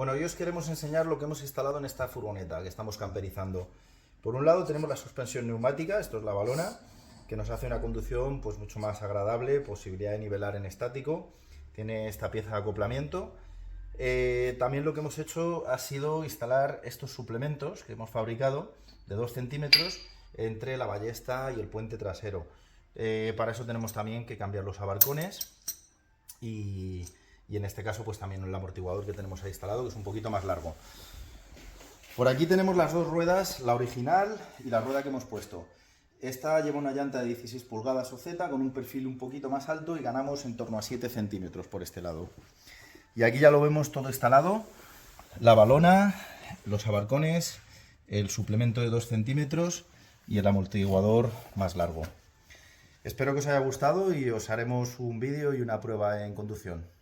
Bueno, hoy os queremos enseñar lo que hemos instalado en esta furgoneta que estamos camperizando. Por un lado tenemos la suspensión neumática, esto es la balona, que nos hace una conducción pues mucho más agradable, posibilidad de nivelar en estático, tiene esta pieza de acoplamiento. También lo que hemos hecho ha sido instalar estos suplementos que hemos fabricado de 2 centímetros entre la ballesta y el puente trasero. Para eso tenemos también que cambiar los abarcones y en este caso pues también el amortiguador que tenemos ahí instalado, que es un poquito más largo. Por aquí tenemos las dos ruedas, la original y la rueda que hemos puesto. Esta lleva una llanta de 16 pulgadas OZ con un perfil un poquito más alto y ganamos en torno a 7 centímetros por este lado. Y aquí ya lo vemos todo instalado, la balona, los abarcones, el suplemento de 2 centímetros y el amortiguador más largo. Espero que os haya gustado y os haremos un vídeo y una prueba en conducción.